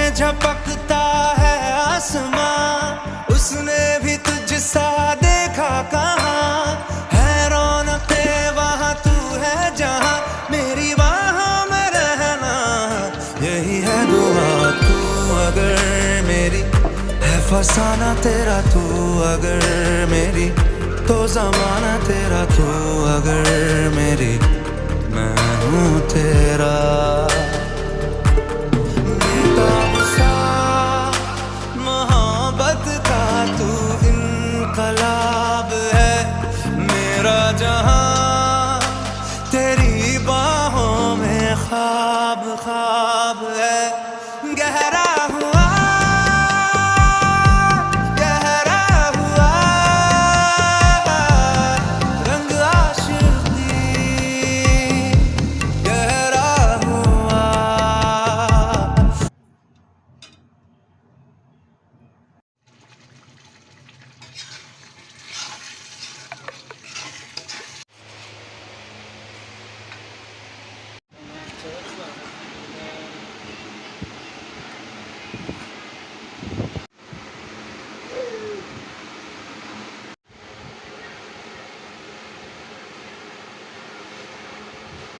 झपकता है आसमां, उसने भी तुझसा देखा कहाँ। है रौनके वहाँ तू है जहाँ, मेरी बाहों में रहना यही है दुआ। तू अगर मेरी है फसाना तेरा, तू अगर मेरी तो ज़माना तेरा, तू अगर मेरी मैं हूँ तेरा। इनकलाब है मेरा जहां, तेरी बाहों में ख्वाब ख्वाब है गहरा।